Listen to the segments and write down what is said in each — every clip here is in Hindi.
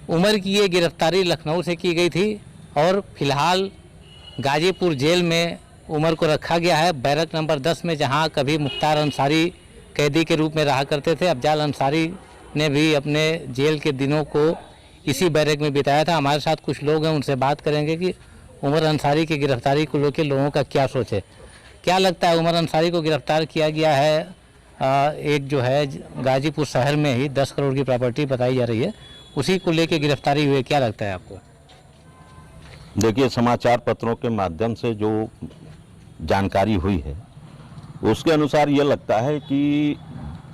उमर की ये गिरफ्तारी लखनऊ से की गई थी और फिलहाल गाजीपुर जेल में उमर को रखा गया है, बैरक नंबर 10 में, जहां कभी मुख्तार अंसारी कैदी के रूप में रहा करते थे। अफजाल अंसारी ने भी अपने जेल के दिनों को इसी बैरक में बिताया था। हमारे साथ कुछ लोग हैं, उनसे बात करेंगे कि उमर अंसारी की गिरफ्तारी को लेकर लोगों का क्या सोच है। क्या लगता है, उमर अंसारी को गिरफ्तार किया गया है, एक जो है गाजीपुर शहर में ही 10 करोड़ की प्रॉपर्टी बताई जा रही है, उसी को लेकर गिरफ्तारी हुई, क्या लगता है आपको? देखिए, समाचार पत्रों के माध्यम से जो जानकारी हुई है उसके अनुसार ये लगता है कि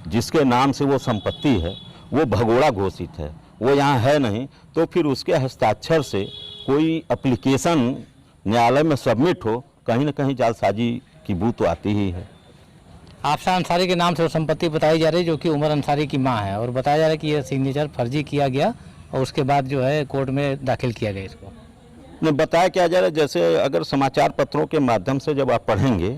जिसके नाम से वो संपत्ति है वो भगोड़ा घोषित है, वो यहाँ है नहीं, तो फिर उसके हस्ताक्षर से कोई एप्लीकेशन न्यायालय में सबमिट हो, कहीं ना कहीं जालसाजी की बू तो आती ही है। आफशा अंसारी के नाम से वो संपत्ति बताई जा रही है, जो कि उमर अंसारी की मां है, और बताया जा रहा है कि यह सिग्नेचर फर्जी किया गया और उसके बाद जो है कोर्ट में दाखिल किया गया इसको। नहीं, बताया क्या जा रहा है, जैसे अगर समाचार पत्रों के माध्यम से जब आप पढ़ेंगे,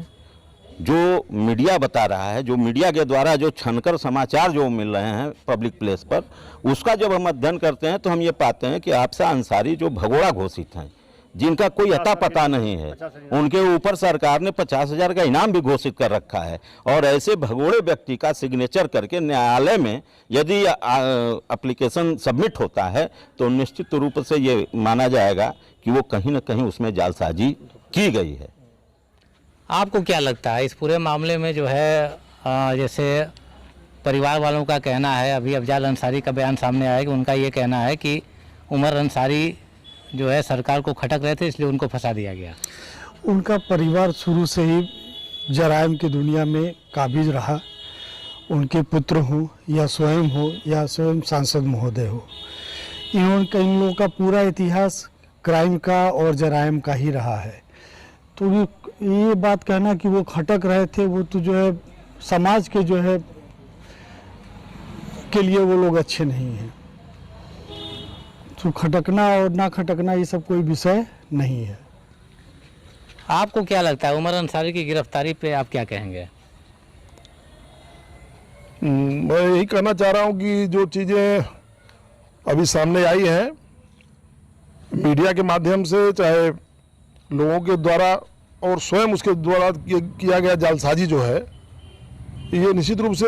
जो मीडिया बता रहा है, जो मीडिया के द्वारा जो छनकर समाचार जो मिल रहे हैं पब्लिक प्लेस पर, उसका जब हम अध्ययन करते हैं तो हम ये पाते हैं कि आफशा अंसारी जो भगोड़ा घोषित हैं, जिनका कोई अता पता नहीं है, उनके ऊपर सरकार ने 50,000 का इनाम भी घोषित कर रखा है। और ऐसे भगोड़े व्यक्ति का सिग्नेचर करके न्यायालय में यदि एप्लीकेशन सबमिट होता है तो निश्चित रूप से ये माना जाएगा कि वो कहीं ना कहीं उसमें जालसाजी की गई है। आपको क्या लगता है इस पूरे मामले में जो है, जैसे परिवार वालों का कहना है, अभी अफजाल अंसारी का बयान सामने आया कि उनका ये कहना है कि उमर अंसारी जो है सरकार को खटक रहे थे, इसलिए उनको फंसा दिया गया। उनका परिवार शुरू से ही जराइम की दुनिया में काबिज रहा, उनके पुत्र हों या स्वयं सांसद महोदय हो, इन लोगों का पूरा इतिहास क्राइम का और जराइम का ही रहा है। तो ये बात कहना कि वो खटक रहे थे, वो तो जो है समाज के जो है के लिए वो लोग अच्छे नहीं हैं। तो खटकना और ना खटकना ये सब कोई विषय नहीं है। आपको क्या लगता है उमर अंसारी की गिरफ्तारी पे आप क्या कहेंगे? मैं यही कहना चाह रहा हूँ कि जो चीज़ें अभी सामने आई हैं मीडिया के माध्यम से, चाहे लोगों के द्वारा और स्वयं उसके द्वारा किया गया जालसाजी जो है, ये निश्चित रूप से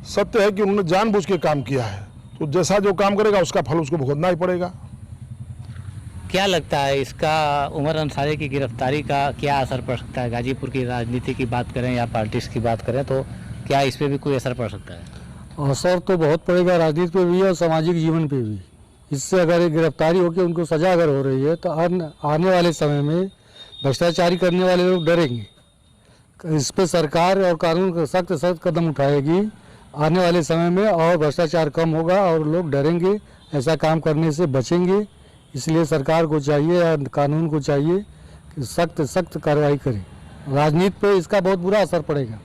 सत्य है कि उन्होंने जानबूझ के काम किया है। तो जैसा जो काम करेगा उसका फल उसको भुगतना ही पड़ेगा। क्या लगता है इसका उमर अंसारी की गिरफ्तारी का क्या असर पड़ सकता है? गाजीपुर की राजनीति की बात करें या पार्टीज की बात करें तो क्या इस पर भी कोई असर पड़ सकता है? असर तो बहुत पड़ेगा, राजनीति पे भी और सामाजिक जीवन पे भी। इससे अगर गिरफ्तारी होकर उनको सजा अगर हो रही है तो आने वाले समय में भ्रष्टाचारी करने वाले लोग डरेंगे। इस पर सरकार और कानून सख्त कदम उठाएगी आने वाले समय में, और भ्रष्टाचार कम होगा और लोग डरेंगे, ऐसा काम करने से बचेंगे। इसलिए सरकार को चाहिए या कानून को चाहिए कि सख्त कार्रवाई करे। राजनीति पे इसका बहुत बुरा असर पड़ेगा।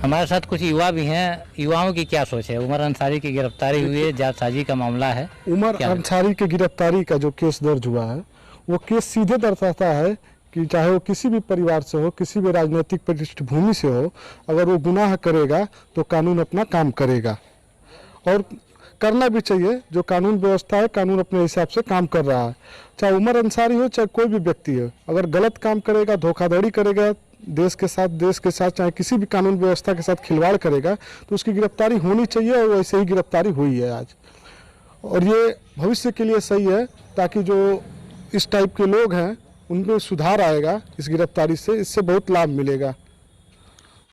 हमारे साथ कुछ युवा भी हैं, युवाओं की क्या सोच है? उमर अंसारी की गिरफ्तारी हुई है, जालसाजी का मामला है। उमर अंसारी की गिरफ्तारी का जो केस दर्ज हुआ है, वो केस सीधे दर्शाता है कि चाहे वो किसी भी परिवार से हो, किसी भी राजनीतिक पृष्ठभूमि से हो, अगर वो गुनाह करेगा तो कानून अपना काम करेगा और करना भी चाहिए। जो कानून व्यवस्था है, कानून अपने हिसाब से काम कर रहा है। चाहे उमर अंसारी हो, चाहे कोई भी व्यक्ति हो, अगर गलत काम करेगा, धोखाधड़ी करेगा देश के साथ चाहे किसी भी कानून व्यवस्था के साथ खिलवाड़ करेगा तो उसकी गिरफ्तारी होनी चाहिए, और वैसे ही गिरफ्तारी हुई है आज। और ये भविष्य के लिए सही है, ताकि जो इस टाइप के लोग हैं उनमें सुधार आएगा इस गिरफ्तारी से, इससे बहुत लाभ मिलेगा।